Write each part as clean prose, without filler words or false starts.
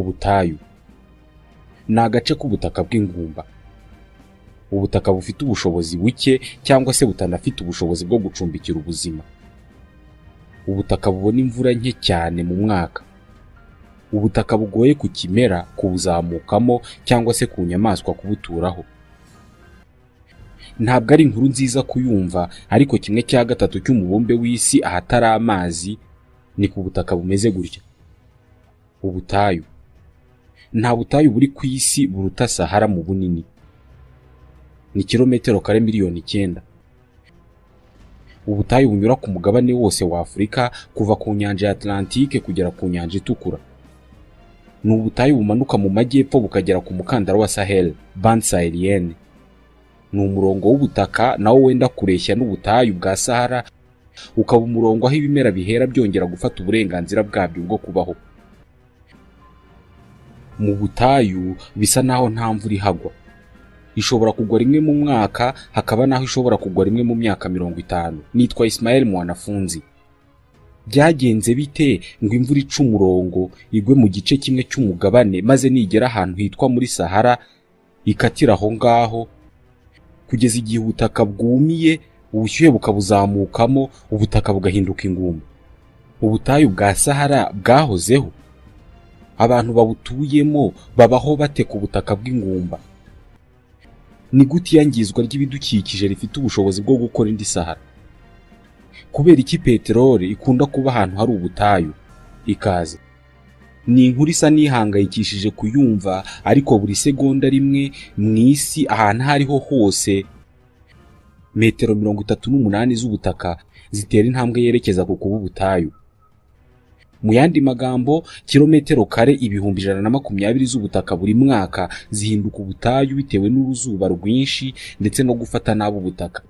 Ubutayu ni agace k'ubutaka bw'ingumba. Ubutaka bufite ubushobozi buke cyangwa se butanafite ubushobozi bwo gucumbikira ubuzima. Ubutaka bubona imvura nke cyane mu mwaka. Ubutaka bugoye ku kimera kubuzamukamo cyangwa se ku nyamaswa kubuturaho. Ntabwo ari inkuru nziza kuyumva, ariko 1/3 cy'umubumbe w'isi ahatari amazi ni ku butaka bumeze gutya. Ubutayu. Nta butayu buri ku isi buruta Sahara mu bunini. Ni kilometero kare miliyoni 9. Ubutayu bunyura ku mugabane wose wa Afurika kuva ku nyanja ya Atlantique kugera ku nyanja itukura. Ni ubutayu bumanuka mu majyepfo bukagera ku mukandara wa Sahel, bande sahelienne. Ni umurongo w'ubutaka nawo wenda kureshya n'ubutayu bwa Sahara, ukaba umurongo aho ibimera bihera byongera gufata uburenganzira bwabyo bwo kubaho. Mu butayu bisa naho nta mvura ihagwa. Ishobora kugwa rimwe mu mwaka, hakaba naho ishobora kugwa rimwe mu myaka 50. Nitwa Ismael Mwanafunzi. Byagenze bite ngo imvura ica umurongo igwe mu gice kimwe cy'umugabane maze nigera ahantu hitwa muri Sahara ikatira aho ngaho kugeza igihe ubutaka bwumiye, ubushyuhe bukabuzamukamo, ubutaka bugahinduka ingumba? Ubutayu bwa Sahara bwahozeho. Abantu babutuyemo babaho bate ku butaka bw'ingumba? Ni gute iyangizwa ry'ibidukikije rifite ubushobozi bwo gukora indi Sahara? Kubera iki peteroli ikunda kuba ahantu hari ubutayu? Ikaze. Ni inkuru isa n'ihangayikishije kuyumva, ariko buri segonda rimwe mu isi ahantu hariho hose metero 38 z'ubutaka zitera intambwe yerekeza ku kuba ubutayu. Mu yandi magambo, kilometero kare 120 z'ubutaka buri mwaka zihinduka ubutayu bitewe n'uruzuba rwinshi ndetse no gufata nabi ubutaka.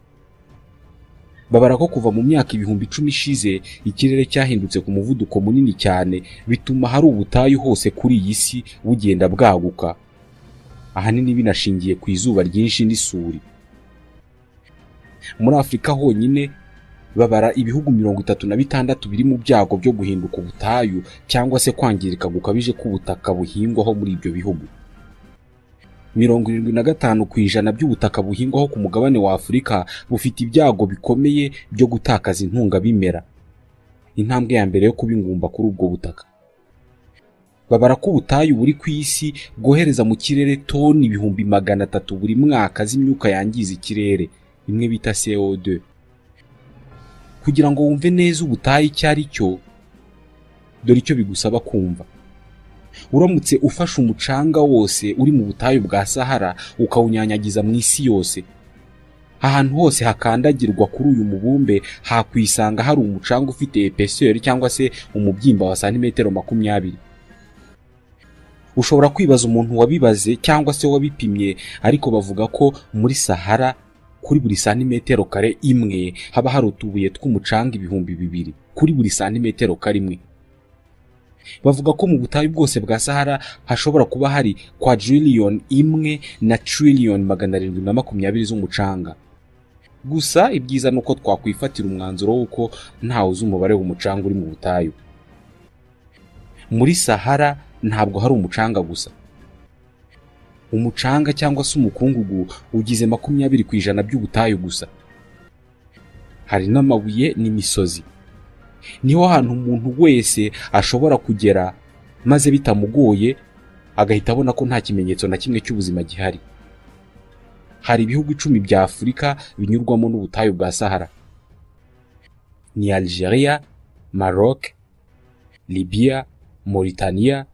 Babara ko kuva mu myaka 10,000 ishize ikirere cyahindutse ku muvuduko munini cyane, bituma hari ubutayu hose kuri iyi si bugenda bwaguka. Ahanini binashingiye ku izuba ryinshi n'isuri. Muri Afurika honyine babara ibihugu 36 biri mu byago byo guhinduka ubutayu cyangwa se kwangirika gukabije k'ubutaka buhingwaho muri ibyo bihugu. 75% by'ubutaka buhingwaho ku mugabane wa Afurika bufite ibyago bikomeye byo gutakaza intunga bimera. Intambwe ya mbere yo kuba ingumba kuri ubwo butaka. Babara ko ubutayu buri ku isi bwohereza mu kirere toni 300,000 buri mwaka z'imyuka yangiza ikirere, imwe bita CO2. Kugira ngo wumve neza ubutayu icyo ari cyo, dore icyo bigusaba kumva. Uramutse ufashe umucanga wose uri mu butayu bwa Sahara ukawunyanyagiza mu isi yose, ahantu hose hakandagirwa kuri uyu mubumbe hakwisanga hari umucanga ufite epeseur cyangwa se umubyimba wa santimetero 20. Ushobora kwibaza umuntu wabibaze cyangwa se wabipimye, ariko bavuga ko muri Sahara kuri buri santimetero kare imwe haba hari utubuye tw'umucanga 2,000 kuri buri santimetero kare imwe. Bavuga ko mu butayu bwose bwa Sahara hashobora kuba hari quadrillion imwe na trillion 720 z'umucanga. Gusa ibyiza nuko twakwifatira umwanzuro w'uko ntawe uzi umubare w'umucanga uri mu butayu. Muri Sahara ntabwo hari umucanga gusa. Umucanga cyangwa se umukungugu ugize 20% by'ubutayu gusa. Hari n'amabuye n'imisozi. Niho hantu umuntu wese ashobora kugera maze bitamugoye agahita abona ko nta kimenyetso na kimwe cy'ubuzima gihari. Hari ibihugu 10 bya Afurika binyurwamo n'ubutayu bwa Sahara. Ni Algeria, Maroc, Libya, Mauritania,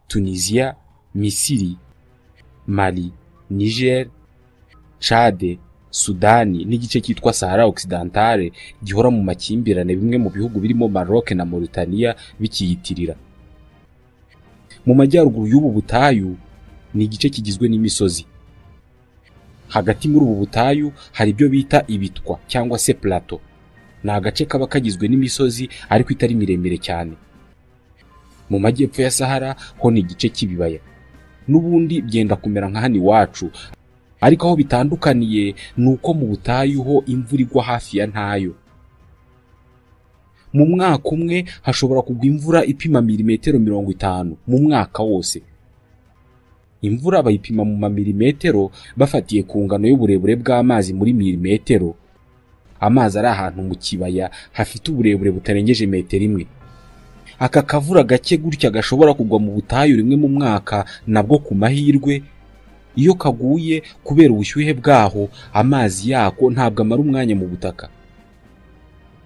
Tunisia, Misiri, Mali, Niger, Chad, Sudani n'igice cyitwa Sahara Occidentale gihora mu makimbirane bimwe mu bihugu birimo Maroc na Mauritania bikiyitirira. Mu majyaruguru y'ubu butayu ni igice kigizwe n'imisozi. Hagati muri ubu butayu hari ibyo bita ibitwa cyangwa se plateau. Ni agace kaba kagizwe n'imisozi ariko itari miremire cyane. Mu majyepfo ya Sahara ho ni igice cy'ibibaya. N'ubundi byenda kumera nka hano iwacu, ariko aho bitandukaniye nuko mu butayu ho imvura igwa hafi ya ntayo. mu mwaka umwe hashobora kugwa imvura ipima milimetero 50 mu mwaka wose. Imvura bayipima mu mamilimetero bafatiye ku ngano y'uburebure bw'amazi muri milimetero. Amazi ari ahantu mu kibaya hafite uburebure butarengeje metero 1. Aka kavura gake gutya gashobora kugwa mu butayu rimwe mu mwaka, nabwo ku mahirwe. Iyo kaguye kubera ubushyuhe bwaho, amazi yako ntabwo amara umwanya mu butaka.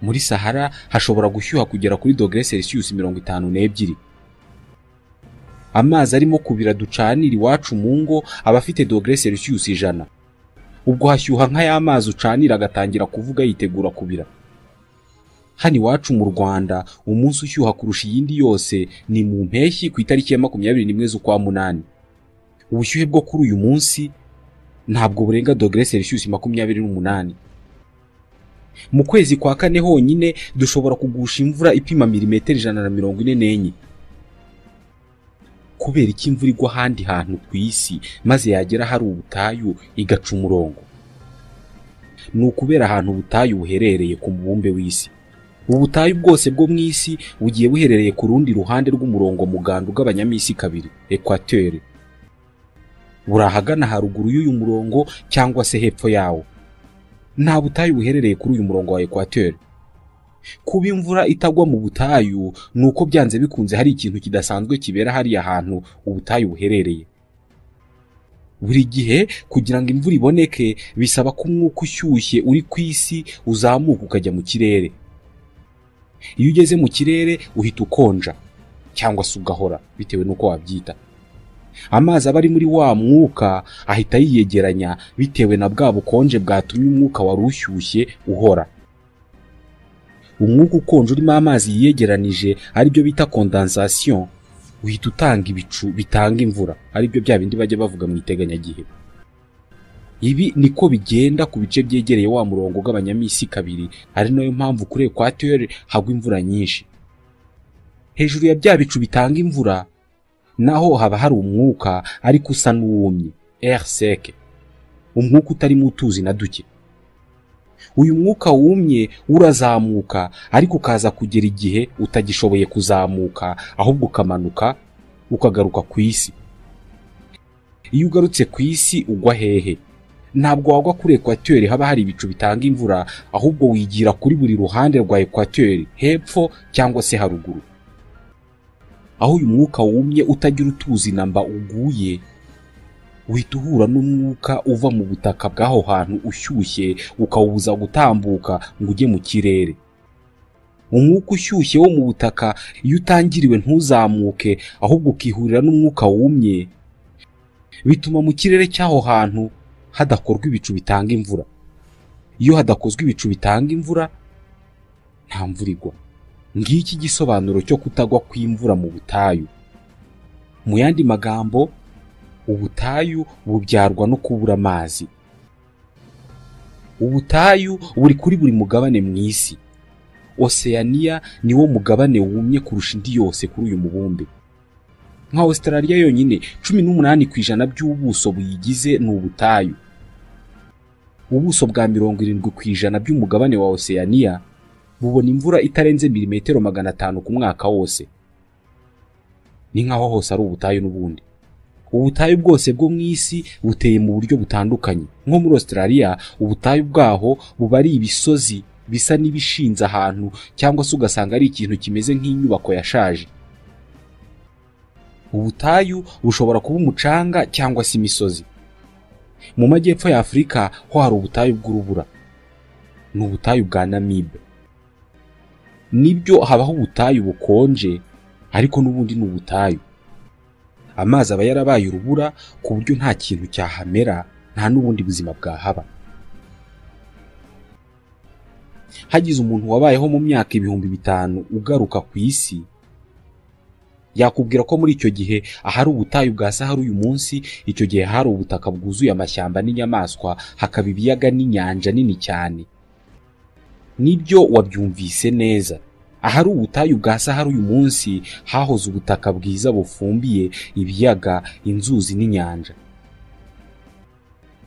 Muri Sahara hashobora gushyuha kugera kuri °C 52. Amazi arimo kubira ducanira iwacu mu ngo aba afite °C 100. Ubwo hashyuha nka y'amazi ucanira agatangira kuvuga yitegura kubira. Hano iwacu mu Rwanda umunsi ushyuha kurusha iyindi yose ni mu mpeshyi ku itariki ya 21 z'ukwa munani. Ubushyuhe bwo kuri uyu munsi ntabwo burenga °C 28. Mu kwezi kwa kane honyine dushobora kugusha imvura ipima milimetero 144. Kubera iki imvura igwa ahandi hantu ku isi maze yagera hari ubutayu igaca umurongo? Ni ukubera ahantu ubutayu buherereye ku mubumbe w'isi. Ubutayu bwose bwo mu isi bugiye buherereye ku rundi ruhande rw'umurongo muganda ugabanyamisi kabiri, ekwatere. Burahagana haruguru y'uyu murongo cyangwa se hepfo yawo. Nta butayu buherereye kuri uyu murongo wa ekwatere. Kuba imvura itagwa mu butayu nuko byanze bikunze hari ikintu kidasanzwe kibera hari ahantu ubutayu buherereye. Buri gihe kugira ngo imvura iboneke bisaba ko umwuka ushyushye uri ku isi uzamuka ukajya mu kirere. Iyo ugeze mu kirere uhita ukonja cyangwa se ugahora bitewe nuko wabyita. Amazi aba ari muri wa mwuka ahita yiyegeranya bitewe na bwa bukonje bwatumye umwuka wari ushyushye uhora. Umwuka ukonje urimo amazi yiyegeranije ari byo bita condensation, uhita utanga ibicu bitanga imvura, ari byo bya bindi bajya bavuga mu iteganyagihe. Ibi niko bigenda ku bice byegereye wa murongo ugabanyamisi kabiri, ari nayo mpamvu kuri ekwatere hagwa imvura nyinshi. Hejuru ya bya bicu bitanga imvura naho haba hari umwuka ariko usa n'uwumye, air sec, umwuka utarimo utuzi na duke. Uyu mwuka wumye urazamuka ariko ukaza kugera igihe utagishoboye kuzamuka, ahubwo ukamanuka ukagaruka ku isi. Iyo ugarutse ku isi ugwa hehe? Ntabwo wagwa kuri ekwatere haba hari ibicu bitanga imvura, ahubwo wigira kuri buri ruhande rwa ekwatere, hepfo cyangwa se haruguru. Aho uyu mwuka wumye utagira utuzi namba uguye, uhita uhura n'umwuka uva mu butaka bw'aho hantu ushyushye ukawubuza gutambuka ngo ujye mu kirere. Umwuka ushyushye wo mu butaka iyo utangiriwe ntuzamuke ahubwo ukihurira n'umwuka wumye, bituma mu kirere cy'aho hantu hadakorwa ibicu bitanga imvura. Iyo hadakozwe ibicu bitanga imvura nta mvura igwa. Ngiki gisobanuro cyo kutagwa kw'imvura mu butayu. Mu yandi magambo, ubutayu bubyarwa no kubura amazi. Ubutayu buri kuri buri mugabane mu isi. Oceania niwo mugabane wumye kurusha indi yose kuri uyu mubumbe. Nka Australia yonyine 18% by'ubuso buyigize ni ubutayu. Ubuso bwa 70% by'umugabane wa Oceania bubona imvura itarenze milimetero 500 ku mwaka wose. Ni nkaho hose ari ubutayu n'ubundi. Ubutayu bwose bwo mu isi buteye mu buryo butandukanye. Nko muri Australia ubutayu bwaho buba ari ibisozi bisa n'ibishinze ahantu, cyangwa se ugasanga ari ikintu kimeze nk'inyubako yashaje. Ubutayu bushobora kuba umucanga cyangwa se imisozi. Mu majyepfo ya Afrika ho hari ubutayu bw'urubura. Ni ubutayu bwa Namibia. Nibyo habaho ubutayu bukonje, ariko n'ubundi ni ubutayu. Amazi aba yarabaye urubura ku buryo nta kintu cyahamera, nta n'ubundi buzima bwahaba. Hagize umuntu wabayeho mu myaka 5000 ugaruka ku isi, yakubwira ko muri icyo gihe ahari ubutayu bwa Sahara uyu munsi, icyo gihe hari ubutaka bwuzuye amashyamba n'inyamaswa, hakaba ibiyaga n'inyanja nini cyane. Nibyo wabyumvise neza. Ahari ubutayu bwa Sahara uyu munsi hahoze ubutaka bwiza bufumbiye ibiyaga, inzuzi n'inyanja.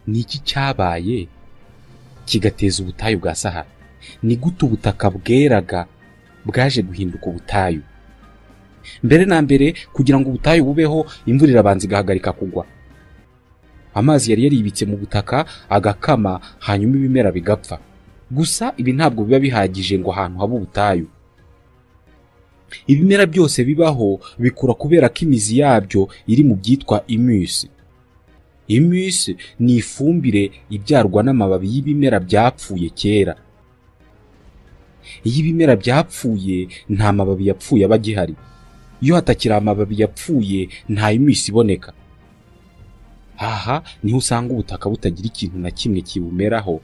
Niki cyabaye kigateza ubutayu bwa Sahara? Ni gute ubutaka bweraga bwaje guhinduka ubutayu. Mbere na mbere, kugira ngo ubutayu bubeho, imvura irabanza igahagarika kugwa. Amazi yari yaribitse mu butaka agakama, hanyuma ibimera bigapfa. Gusa ibi ntabwo biba bihagije ngo ahantu habe ubutayu. Ibimera byose bibaho bikura kubera ko imizi yabyo iri mu byitwa humus. Humus ni ifumbire ibyarwa n'amababi y'ibimera byapfuye kera. Iyo ibimera byapfuye, nta mababi yapfuye aba agihari. Iyo hatakiri amababi yapfuye, nta humus iboneka. Aha niho usanga ubutaka butagira ikintu na kimwe kibumeraho,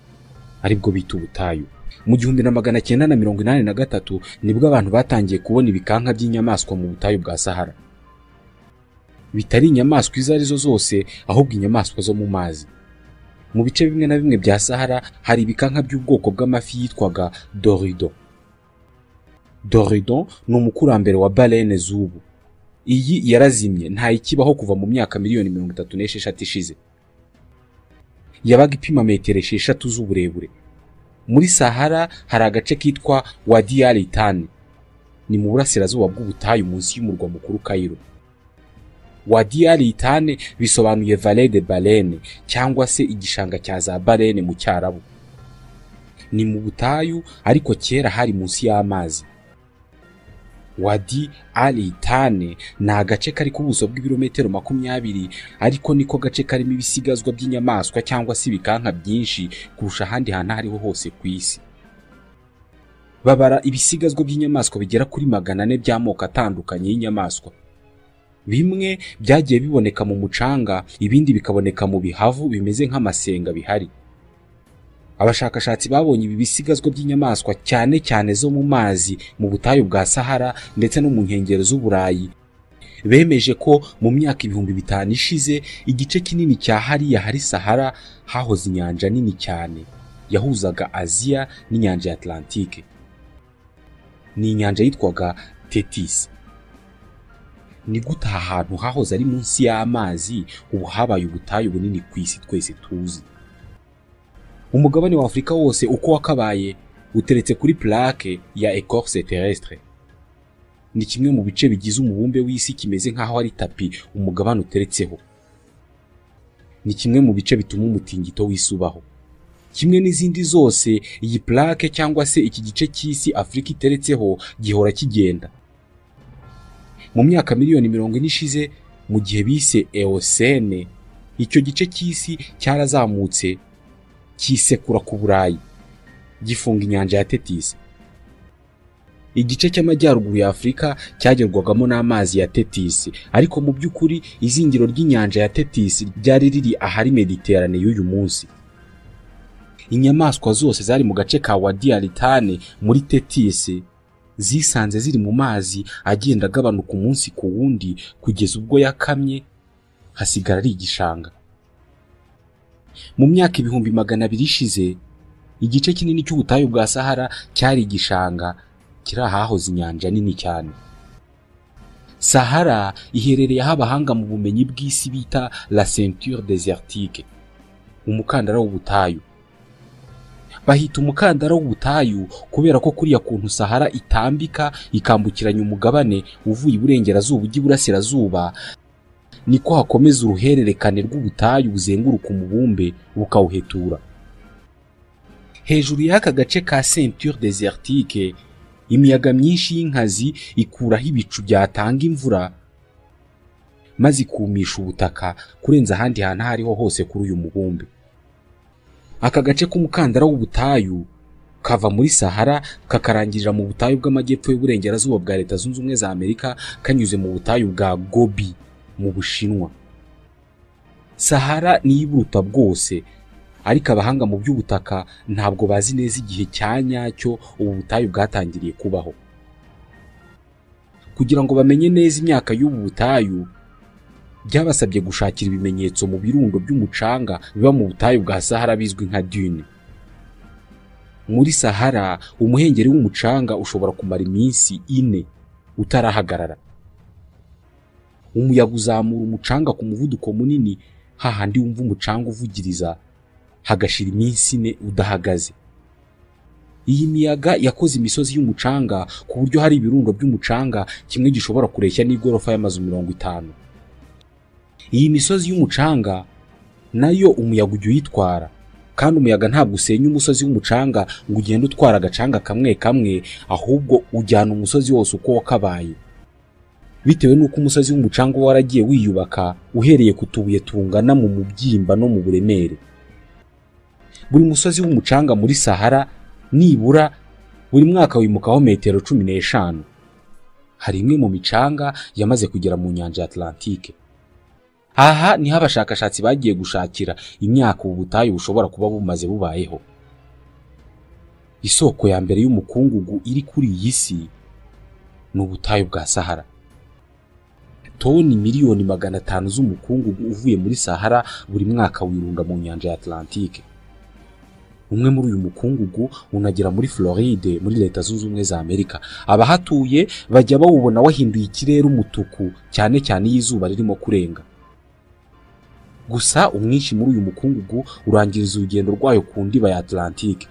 aribwo bita ubutayu. Mu 1983 nibwo abantu batangiye kubona ibikanka by'inyamaswa mu butayu bwa Sahara. Bitari inyamaswa izo arizo zose, ahubwo inyamaswa zo mu mazi. Mu bice bimwe na bimwe bya Sahara hari ibikanka by'ubwoko bw'amafi yitwaga Dorudon. Dorudon ni umukurambere wa baleine z'ubu. Iyi yarazimye, nta ikibaho kuva mu myaka miliyoni 36 ishize. Yabaga ipima metero 6 z'uburebure. Muri Sahara hari agace kitwa Wadi al-Litani. Ni mu burasirazuba bw'ubutayu munsi y'umurwa mukuru Cairo. Wadi al-Litani bisobanuye Vallée de Baleine cyangwa se igishanga cya za baleine mu Cyarabu. Ni mu butayu ariko kera hari munsi y'amazi. Wadi al-Litani ni agace kari ku buso bw'ibirometero 20, ariko niko gace karimo ibisigazwa by'inyamaswa cyangwa se ibikanka byinshi kurusha ahandi hantu hariho hose ku isi. Babara ibisigazwa by'inyamaswa bigera kuri 400 by'amoko atandukanye y'inyamaswa. Bimwe byagiye biboneka mu mucanga, ibindi bikaboneka mu bihavu bimeze nk'amasenga bihari. Abashakashatsi babonye ibi bisigazwa by'inyamaswa cyane cyane zo mu mazi mu butayu bwa Sahara ndetse no mu nkengero z'Uburayi. Bemeje ko mu myaka 5000 ishize igice kinini cya hariya hari Sahara hahoze inyanja nini cyane yahuzaga Aziya n'inyanja ya Atlantique. Ni inyanja yitwaga Tethys. Ni gute ahantu hahoze ari munsi y'amazi ubu habaye ubutayu bunini ku isi twese tuzi? Umugabane wa Afrika wose uko wakabaye uteretse kuri plaque ya écorce terrestre. Ni kimwe mu bice bigize umubumbe w'isi kimeze nkaho ari tapi umugabane uteretseho. Ni kimwe mu bice bituma umutingito w'isubaho. Kimwe n'izindi zose, iyi plaque cyangwa se iki gice cy'isi Afrika iteretseho gihora kigenda. Mu myaka miliyoni 40 ishize, mu gihe bise Eocene, icyo gice cy'isi cyarazamutse kisekura ku Burayi, gifunga inyanja ya Tethys. Igice cy'amajyaruguru ya Afrika cyagerwagamo n'amazi ya Tethys, ariko mu by'ukuri izingiro ry'inyanja ya Tethys ryari riri ahari Mediterane y'uyu munsi. Inyamaswa zose zari mu gace ka Wadi al-Litani muri Tethys zisanze ziri mu mazi agenda agabanuka umunsi ku wundi kugeza ubwo yakamye hasigara ari igishanga. Mu myaka 200 ishize, igice kinini cy'ubutayu bwa Sahara cyari igishanga kiri ahahoze inyanja nini cyane. Sahara iherereye aho abahanga mu bumenyi bw'isi bita la ceinture désertique, umukandara w'ubutayu. Bahita umukandara w'ubutayu kubera ko kuriya kuntu Sahara itambika ikambukiranya umugabane uvuye iburengerazuba ujya iburasirazuba, niko hakomeza uruhererekane rw'ubutayu buzenguruka umubumbe bukawuhetura. Hejuru y'aka gace ka ceinture désertique, imiyaga myinshi y'inkazi ikuraho ibicu byatanga imvura maze ikumisha ubutaka kurenza ahandi hantu hariho hose kuri uyu mubumbe. Aka gace k'umukandara w'ubutayu kava muri Sahara kakarangirira mu butayu bw'amajyepfo y'uburengerazuba bwa Leta Zunze Ubumwe za Amerika kanyuze mu butayu bwa Gobi mu Bushinwa. Sahara ni iburuta bwose, ariko abahanga mu by'ubutaka ntabwo bazi neza igihe cyanyacyo ubu butayu bwatangiriye kubaho. Kugira ngo bamenye neza imyaka y'ubu butayu, byabasabye gushakira ibimenyetso mu birundo by'umucanga biba mu butayu bwa Sahara bizwi nka dune. Muri Sahara, umuhengeri w'umucanga ushobora kumara iminsi 4 utarahagarara. Umuyaga uzamura umucanga ku muvuduko munini, hahandi wumva umucanga uvugiriza hagashira iminsi 4 udahagaze. Iyi miyaga yakoze imisozi y'umucanga ku buryo hari ibirundo by'umucanga kimwe gishobora kureshya n'igorofa y'amazu 50. Iyi misozi y'umucanga nayo umuyaga ujya uyitwara, kandi umuyaga ntabwo usenya umusozi w'umucanga ngo ugende utwara agacanga kamwe kamwe, ahubwo ujyana umusozi wose uko wakabaye. Bitewe n'uko umusozi w'umucanga waragiye wiyubaka uhereye ku tubuye tungana mu mubyimba no mu buremere. Buri musozi w'umucanga muri Sahara nibura buri mwaka wimukaho metero 15. Hari imwe mu micanga yamaze kugera mu nyanja ya Atlantique. Aha niho abashakashatsi bagiye gushakira imyaka ubu butayu bushobora kuba bumaze bubayeho. Isoko ya mbere y'umukungugu iri kuri iyi si ni ubutayu bwa Sahara. Toni miliyoni 500 z'umukungugu uvuye muri Sahara buri mwaka wirunda mu nyanja ya Atlantique. Umwe muri uyu mukungugu unagera muri Floride muri Leta Zunze Ubumwe za Amerika. Abahatuye bajya bawubona wahinduye ikirere umutuku cyane cyane y'izuba ririmo kurenga. Gusa umwinshi muri uyu mukungugu urangiriza urugendo rwayo ku ndiba ya Atlantique.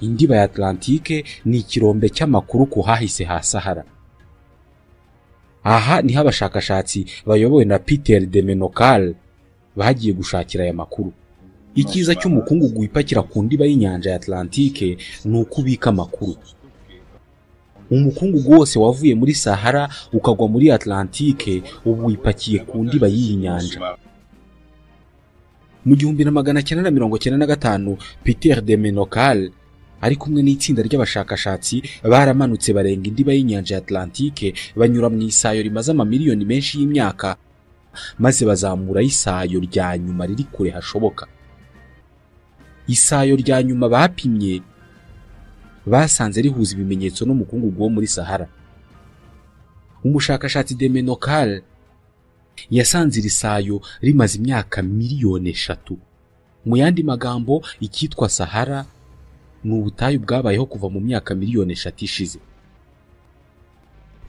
Indiba ya Atlantique ni ikirombe cy'amakuru ku hahise ha Sahara. Aha niho abashakashatsi bayobowe na Peter de Menokal bagiye gushakira aya makuru. Ikiza cy'umukungugu wipakira ku ndiba y'inyanja ya Atlantique ni ukubika amakuru. Umukungugu wose wavuye muri Sahara ukagwa muri Atlantique ubu wipakiye ku ndiba y'iyi nyanja. Mu 1995 Peter de Menokal ari kumwe n'itsinda ry'abashakashatsi baramanutse barenga indiba y'inyanja ya Atlantique banyura mu isayo rimaze amamiliyoni menshi y'imyaka, maze bazamura isayo rya nyuma riri kure hashoboka. Isayo rya nyuma bapimye basanze rihuza ibimenyetso n'umukungugu wo muri Sahara. Umushakashatsi de Menokal yasanze irisayo rimaze imyaka miliyoni 3. Mu yandi magambo, ikitwa Sahara ni ubutayu bwabayeho kuva mu myaka miliyoni 3 ishize.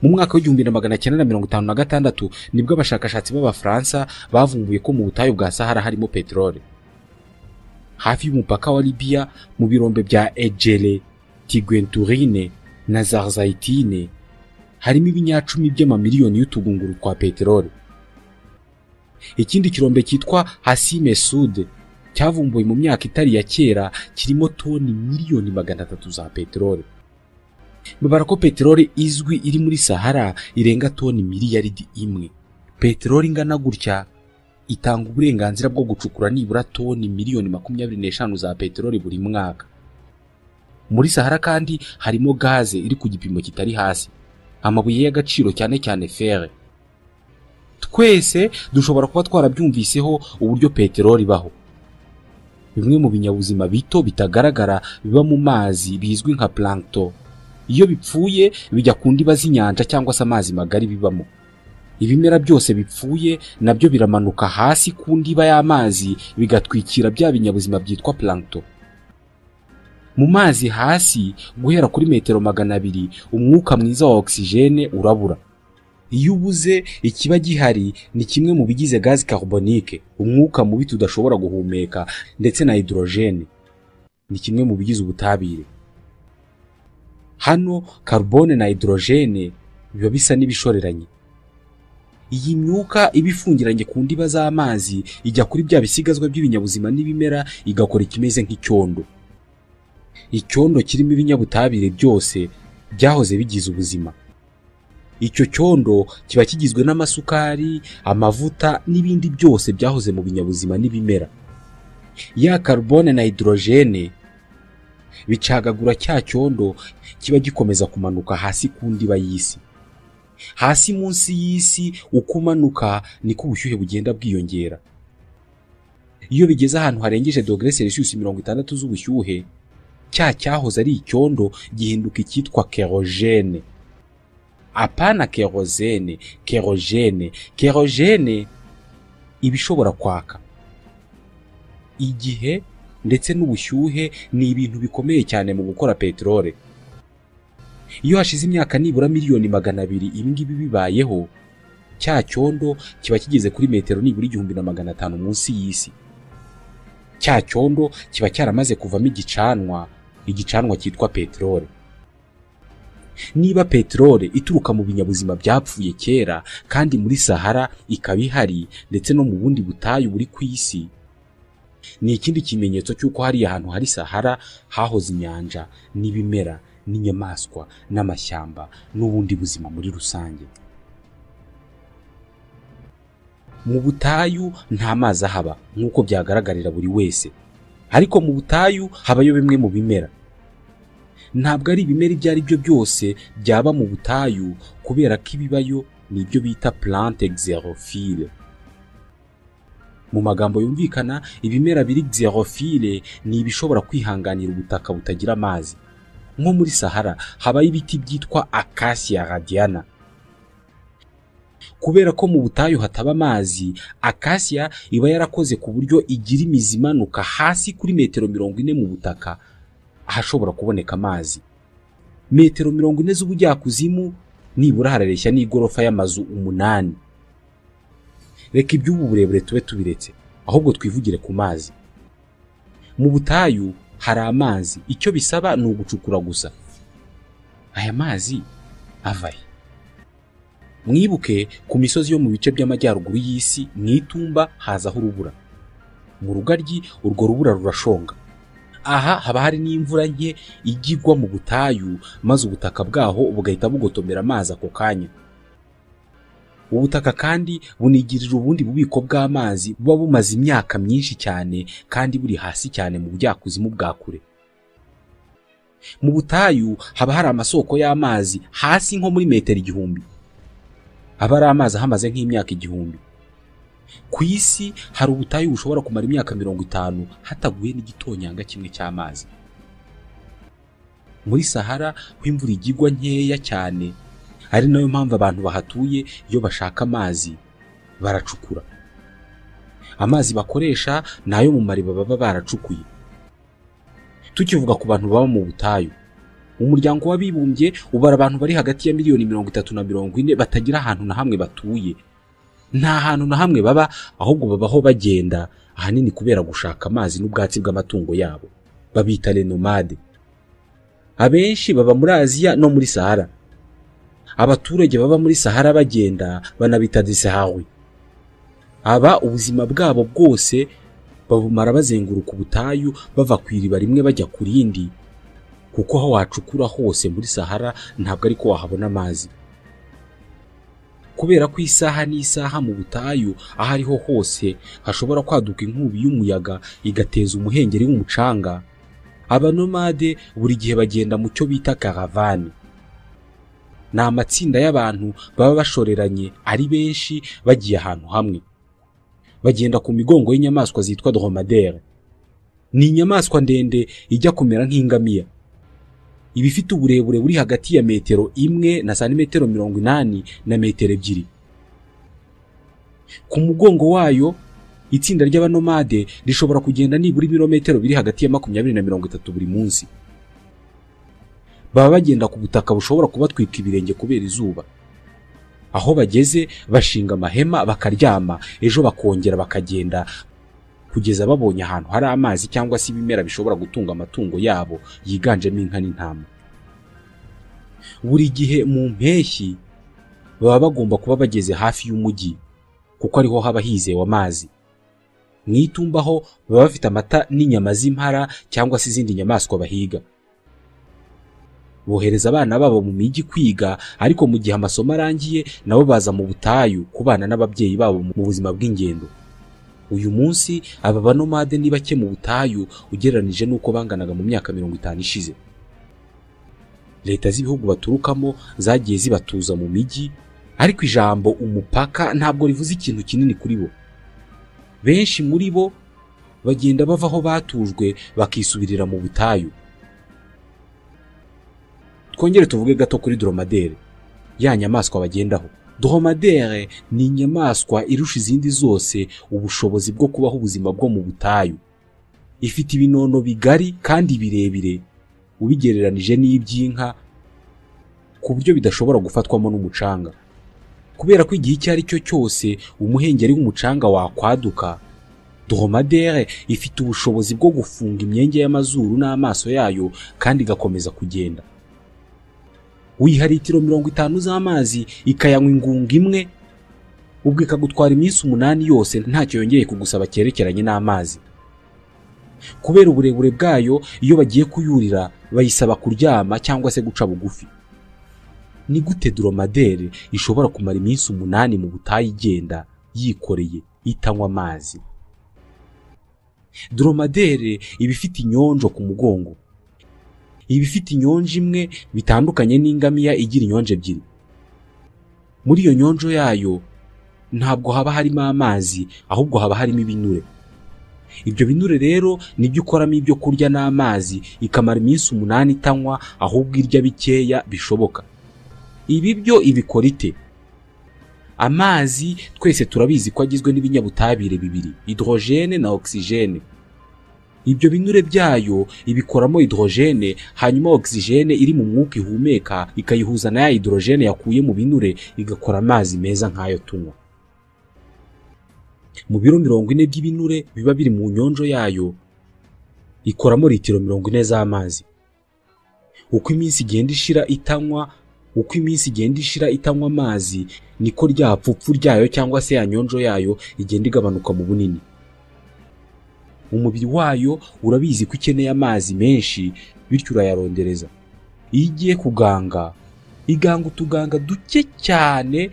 Mu mwaka w'1956 nibwo abashakashatsi b'Abafaransa bavumbuye ko mu butayu bwa Sahara harimo peteroli. Hafi y'umupaka wa Libya mu birombe bya Ejele, Tigwenturine na Zarzaitine harimo ibinyacumi by'amamiliyoni y'utugunguru twa peteroli. Ikindi kirombe cyitwa Hasime Sud cyavumbuwe mu myaka itari ya kera kirimo toni miliyoni 300 za peteroli. Babara ko peteroli izwi iri muri Sahara irenga toni miliyaridi 1. Peteroli ingana gutya itanga uburenganzira bwo gucukura nibura toni miliyoni 25 za peteroli buri mwaka. Muri Sahara kandi harimo gaze iri ku gipimo kitari hasi, amabuye y'agaciro cyane cyane fer. Twese dushobora kuba twarabyumviseho uburyo peteroli ibaho. Bimwe mu binyabuzima bito bitagaragara biba mu mazi bizwi nka plankton, iyo bipfuye bijya ku ndiba z'inyanja cyangwa se amazi magari bibamo. Ibimera byose bipfuye nabyo biramanuka hasi ku ndiba y'amazi bigatwikira bya binyabuzima byitwa plankton. Mu mazi hasi guhera kuri metero 200 umwuka mwiza wa oxygene urabura. Iyo ubuze, ikiba gihari ni kimwe mu bigize gaz carbonique, umwuka mubi tudashobora guhumeka, ndetse na hydrogene ni kimwe mu bigize ubutabire. Hano carbone na hydrogene biba bisa n'ibishoreranye. Iyi myuka ibifungiranye ku ndiba z'amazi ijya kuri bya bisigazwa by'ibinyabuzima n'ibimera igakora ikimeze nk'icyondo. Icyondo kirimo ibinyabutabire byose byahoze bigize ubuzima. Icyo cyondo kiba kigizwe n'amasukari, amavuta n'ibindi byose byahoze mu binyabuzima n'ibimera. Ya carbone na hydrogene bicagagura cya cyondo kiba gikomeza kumanuka hasi ku ndiba y'isi. Hasi munsi y'isi ukumanuka niko ubushyuhe bugenda bwiyongera. Iyo bigeze ahantu harengeje °C60 z'ubushyuhe, cyahoze ari icyondo gihinduka icyitwa kerogene. Apana kerosene, kerogene. Kerogene ibishobora kwaka. Igihe ndetse n'ubushyuhe ni ibintu bikomeye cyane mu gukora peteroli. Iyo hashize imyaka nibura miliyoni 200 ibingibi bibayeho, cya cyondo kiba kigeze kuri metero nibura 1500 munsi y'isi. Cya cyondo kiba cyaramaze kuvamo igicanwa igicanwa cyitwa peteroli. Niba peteroli ituruka mu binyabuzima byapfuye kera kandi muri Sahara ikaba ihari ndetse no mu bundi butayu buri ku isi, ni ikindi kimenyetso cy'uko hari ahantu hari Sahara hahoze inyanja n'ibimera n'inyamaswa n'amashyamba n'ubundi buzima muri rusange. Mu butayu nta mazi ahaba nk'uko byagaragarira buri wese, ariko mu butayu habayo bimwe mu bimera. Ntabwo ari ibimera ibyo ari byo byose byaba mu butayu, kubera ko ibibayo ni ibyo bita plante xerophile. Mu magambo yumvikana, ibimera biri xerophile ni ibishobora kwihanganira ubutaka butagira amazi. Nko muri Sahara habayo ibiti byitwa Acacia radiana. Kubera ko mu butayu hataba amazi, Acacia iba yarakoze ku buryo igira imizi imanuka hasi kuri metero 40 mu butaka ahashobora kuboneka amazi. Metero 40 z'ubujyakuzimu nibura harareshya n'igorofa y'amazu 8. Reka iby'ubu burebure tube tubiretse, ahubwo twivugire ku mazi. Mu butayu hari amazi, icyo bisaba ni ugucukura gusa. Aya mazi avahe? Mwibuke ku misozi yo mu bice by'amajyaruguru y'isi mwitumba hazaho urubura. Mu rugaryi urwo rubura rurashonga. Aha haba hari n'imvura nke igigwa mu butayu, maze ubutaka bwaho bugahita bugotomera amazi ako kanya. Ubutaka kandi bunigirira ubundi bubiko bw'amazi buba bumaze imyaka myinshi cyane kandi buri hasi cyane mu bujyakuzimu bwa kure. Mu butayu haba hari amasoko y'amazi hasi nko muri metero 1000. Aba ari amazi ahamaze nk'imyaka 1000. Ku isi hari ubutayu bushobora kumara imyaka 50 hataguye n'igitonyanga kimwe cy'amazi. Muri Sahara ho imvura igigwa nkeya cyane, ari nayo mpamvu abantu bahatuye iyo bashaka amazi baracukura. Amazi bakoresha nayo mu mariba baba baracukuye. Tukivuga ku bantu baba mu butayu, umuryango w'abibumbye ubara abantu bari hagati ya miliyoni 30 na 40 batagira ahantu na hamwe batuye. Nta hantu na hamwe baba, ahubwo babaho bagenda, ahanini kubera gushaka amazi n'ubwatsi bw'amatungo yabo. Babita les nomades. Abenshi baba muri Aziya no muri Sahara. Abaturage baba muri Sahara bagenda banabita des Sahraouis. Aba ubuzima bwabo bwose babumara bazenguruka ubutayu bava ku iriba rimwe bajya ku rindi, kuko aho wacukura hose muri Sahara ntabwo ariko wahabona amazi. Kubera ko isaha n'isaha mu butayu aho ariho hose hashobora kwaduka inkubi y'umuyaga igateza umuhengeri w'umucanga, abanomade buri gihe bagenda mu cyo bita caravane. Ni amatsinda y'abantu baba bashoreranye ari benshi bagiye ahantu hamwe. Bagenda ku migongo y'inyamaswa zitwa dromadaire. Ni inyamaswa ndende ijya kumera nk'ingamiya. Ibifite uburebure buri hagati ya metero 1 na santimetero 80 na metero 2. Ku mugongo wayo itsinda ry'abanomade rishobora kugenda nibura ibirometero biri hagati ya 20 na 30 buri munsi. Baba bagenda ku butaka bushobora kubatwika ibirenge kubera izuba. Aho bageze bashinga amahema bakaryama, ejo bakongera bakagenda kugeza babonye ahantu hari amazi cyangwa se ibimera bishobora gutunga amatungo yabo yiganjemo inka n'intama. Buri gihe mu mpeshyi baba bagomba kuba bageze hafi y'umujyi, kuko ariho haba hizewe amazi. Mwitumbaho baba bafite amata n'inyama z'impara cyangwa se izindi nyamaswa bahiga. Bohereza abana babo mu mijyi kwiga, ariko mu gihe amasomo arangiye nabo baza mu butayu kubana n'ababyeyi babo mu buzima bw'ingendo. Uyu munsi aba banomade ni bake mu butayu ugereranije nuko banganaga mu myaka 50 ishize. Leta z'ibihugu baturukamo zagiye zibatuza mu mijyi, ariko ijambo umupaka ntabwo rivuze ikintu kinini kuri bo. Benshi muri bo bagenda bava aho batujwe bakisubirira mu butayu. Twongere tuvuge gato kuri dromadaire, ya nyamaswa bagendaho. Dromadaire ni inyamaswa irusha izindi zose ubushobozi bwo kubaho ubuzima bwo mu butayu. Ifite ibinono bigari kandi birebire ubigereranije n'iby'inka, ku buryo bidashobora gufatwamo n'umucanga. Kubera ko igihe icyo ari cyo cyose umuhengeri w'umucanga wakwaduka, Dromadaire ifite ubushobozi bwo gufunga imyenge y'amazuru n'amaso yayo kandi igakomeza kugenda. Wiha litiro 50 z'amazi ikayanywa ingunga imwe, ubwo ikagutwara iminsi 8 yose ntacyo yongeye kugusaba cyerekeranye n'amazi. Kubera uburebure bwayo, iyo bagiye kuyurira bayisaba kuryama cyangwa se guca bugufi. Ni gute dromadaire ishobora kumara iminsi 8 mu butayu igenda yikoreye itanywa amazi? Dromadaire iba ifite inyonjo ku mugongo. Iba ifite inyonjo imwe, bitandukanye n'ingamiya igira inyonjo ebyiri. Muri iyo nyonjo yayo ntabwo haba harimo amazi, ahubwo haba harimo ibinure. Ibyo binure rero nibyo ukoramo ibyo kurya n'amazi, ikamara iminsi 8 itanywa, ahubwo irya bikeya bishoboka. Ibi byo ibikora ite? Amazi twese turabizi ko agizwe n'ibinyabutabire bibiri, hydrogene na oxygene. Ibyo binure byayo ibikoramo hydrogene, hanyuma oxygene iri mu mwuka ihumeka ikayihuza na ya hydrogene yakuye mu binure igakora amazi meza nk'ayo tunywa. Mu biro 40 by'ibinure biba biri mu nyonjo yayo ikoramo litiro 40 z'amazi. Uko iminsi igenda ishira itanywa amazi, niko rya pfupfu ryayo cyangwa se ya nyonjo yayo igenda igabanuka mu bunini. Umubiri wayo urabizi ko ikeneye amazi menshi, bityo urayarondereza. Iyo igiye kuganga, iganga utuganga duke cyane,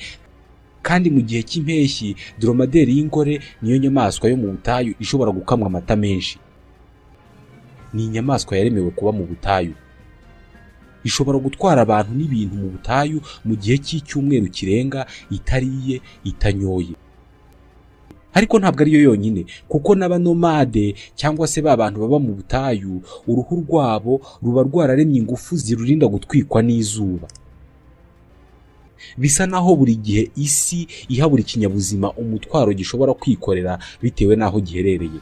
kandi mu gihe cy'impeshyi dromadaire y'ingore niyo nyamaswa yo mu butayu ishobora gukamwa amata menshi. Ni inyamaswa yaremewe kuba mu butayu. Ishobora gutwara abantu n'ibintu mu butayu mu gihe cy'icyumweru kirenga itariye itanyoye. Ariko ntabwo ariyo yonyine, kuko n'abanomade cyangwa se bantu baba mu butayu, uruhu rwabo ruba rwararemye ingufu zirurinda gutwikwa n'izuba. Bisa naho buri gihe isi iha buri kinyabuzima umutwaro gishobora kwikorera bitewe n'aho giherereye.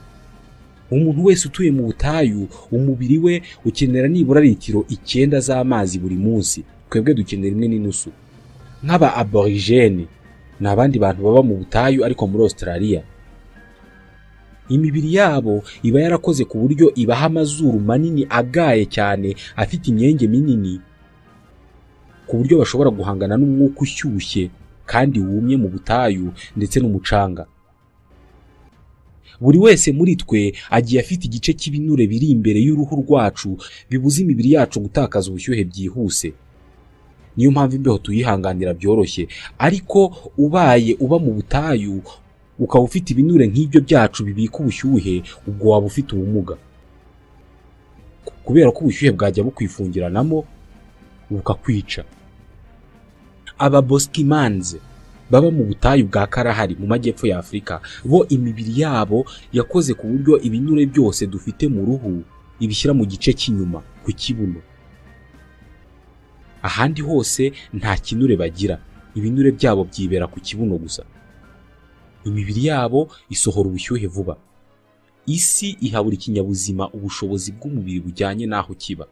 Umuntu wese utuye mu butayu, umubiri we ukenera nibura litiro 9 z'amazi buri munsi. Twebwe dukenera 1.5. Nk'aba aborigene n'abandi bantu baba mu butayu ariko muri Australia, imibiri yabo iba yarakoze ku buryo ibaha amazuru manini agaye cyane afite imyenge minini, ku buryo bashobora guhangana n'umwuka ushyushye kandi wumye mu butayu ndetse n'umucanga. Buri wese muri twe agiye afite igice cy'ibinure biri imbere y'uruhu rwacu bibuza imibiri yacu gutakaza ubushyuhe byihuse. Niyo mpamvu imbeho tuyihanganira byoroshye, ariko uba mu butayu ukaba ufite ibinure nk'ibyo byacu bibika ubushyuhe, ubwo waba ufite ubumuga. Kubera ko ubushyuhe bwajya bukwifungiranamo bukakwica. Aba Bosquimans baba mu butayu bwa Kalahari mu majyepfo ya Afurika, bo imibiri yabo yakoze ku buryo ibinure byose dufite mu ruhu ibishyira mu gice cy'inyuma ku kibuno. Ahandi hose nta kinure bagira, ibinure byabo byibera ku kibuno gusa. Imibiri yabo isohora ubushyuhe vuba. Isi iha buri kinyabuzima ubushobozi bw'umubiri bujyanye n'aho kiba.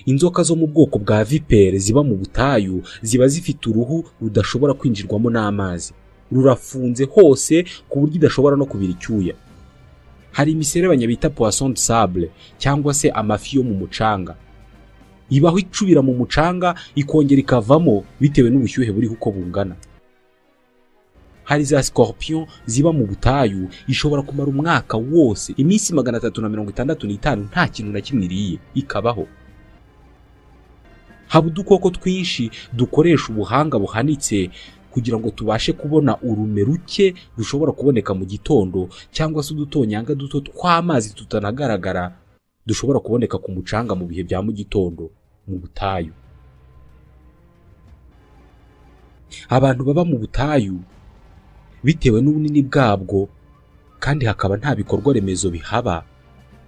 Inzoka zo mu bwoko bwa vipere ziba mu butayu ziba zifite uruhu rudashobora kwinjirwamo n'amazi. Rurafunze hose ku buryo idashobora no kubira icyuya. Hari imiserebanya bita poisson de sable cyangwa se amafi yo mu mucanga. Ibaho icubira mu mucanga ikongera ikavamo bitewe n'ubushyuhe buriho uko bungana. Hari za scorpion ziba mu butayu, ishobora kumara umwaka wose, iminsi 365 nta kintu na kimwe iriye, ikabaho. Haba udukoko twinshi dukoresha ubuhanga buhanitse kugira ngo tubashe kubona urume ruke rushobora kuboneka mu gitondo, cyangwa se udutonyanga duto tw'amazi tutanagaragara dushobora kuboneka ku mucanga mu bihe bya mu gitondo mu butayu. Abantu baba mu butayu bitewe n'ubunini bwabwo, kandi hakaba nta bikorwa remezo bihaba,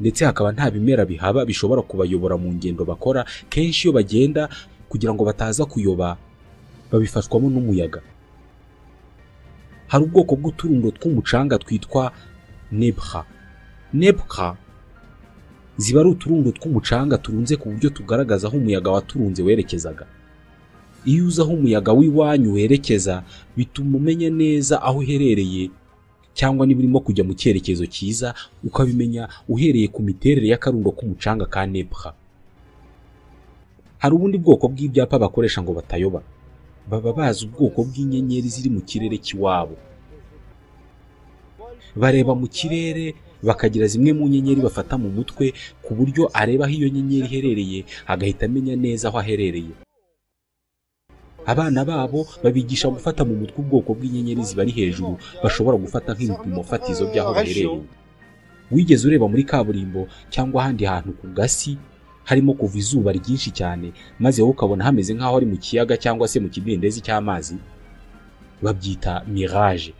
ndetse hakaba nta bimera bihaba bishobora kubayobora mu ngendo bakora, kenshi iyo bagenda kugira ngo bataza kuyoba babifashwamo n'umuyaga. Hari ubwoko bw'uturundo tw'umucanga twitwa nebra. Nebra ziba ari uturundo tw'umucanga turunze ku buryo tugaragaza aho umuyaga waturunze werekezaga. Iyo uzi aho umuyaga w'iwanyu werekeza bituma umenya neza aho uherereye, cyangwa niba urimo kujya mu cyerekezo cyiza ukabimenya uhereye ku miterere y'akarundo k'umucanga ka Nebra. Hari ubundi bwoko bw'ibyapa bakoresha ngo batayoba. Baba bazi ubwoko bw'inyenyeri ziri mu kirere cy'iwabo. Bareba mu kirere bakagira zimwe mu nyenyeri bafata mu mutwe ku buryo areba aho iyo nyenyeri iherereye agahita amenya neza aho aherereye. Abana babo babigisha gufata mu mutwe ubwoko bw'inyenyeri zibari hejuru bashobora gufata nk'ibipimo fatizo by'aho baherereye. Wigeze ureba muri kaburimbo cyangwa ahandi hantu ku gasi harimo kuva izuba ryinshi cyane maze wowe ukabona hameze nk'aho ari mu kiyaga cyangwa se mu kidendezi cy'amazi? Babyita mirage.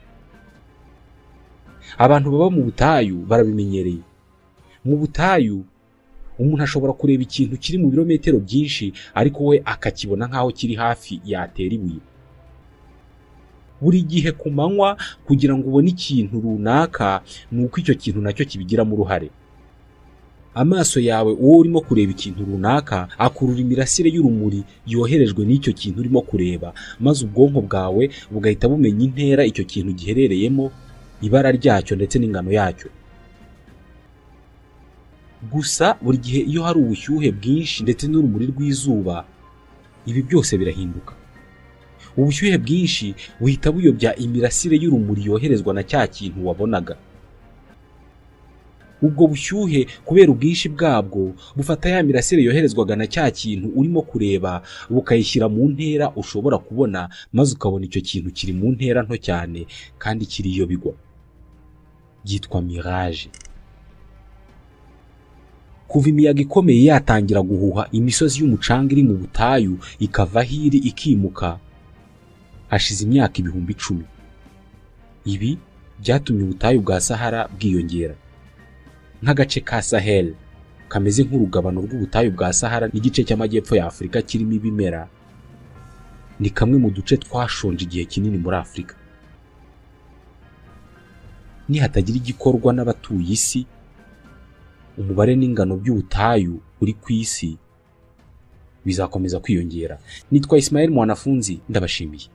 Abantu baba mu butayu barabimenyereye. Mu butayu umuntu ashobora kureba ikintu kiri mu birometero byinshi ariko we akakibona nk'aho kiri hafi yatera ibuye. Buri gihe ku manywa kugira ngo ubone ikintu runaka ni uko icyo kintu nacyo kibigiramo uruhare. Amaso yawe uwo urimo kureba ikintu runaka akurura imirasire y'urumuri yoherejwe n'icyo kintu urimo kureba, maze ubwonko bwawe bugahita bumenya intera icyo kintu giherereyemo, ibara ryacyo ndetse n'ingano yacyo. Gusa buri gihe iyo hari ubushyuhe bwinshi ndetse n'urumuri rw'izuba, ibi byose birahinduka. Ubushyuhe bwinshi buhita buyobya imirasire y'urumuri yoherezwa na cya kintu wabonaga. Ubwo bushyuhe kubera ubwinshi bwabwo bufata ya mirasire yoherezwaga na cya kintu urimo kureba bukayishyira mu ntera ushobora kubona, maze ukabona icyo kintu kiri mu ntera nto cyane kandi kiriyo bigwa. Byitwa mirage. Kuva imiyaga ikomeye yatangira guhuha imisozi y'umucanga iri mu butayu ikava hiri ikimuka, hashize imyaka 10,000. Ibi byatumye ubutayu bwa Sahara bwiyongera. Nk'agace ka Sahel kameze nk'urugabano rw'ubutayu bwa Sahara n'igice cy'amajyepfo ya Afurika kirimo ibimera, ni kamwe mu duce twashonje igihe kinini muri Afurika. Nihatagira igikorwa n'abatuye isi, umubare n'ingano by'ubutayu uri ku isi bizakomeza kwiyongera. Nitwa Ismael Mwanafunzi, ndabashimiye.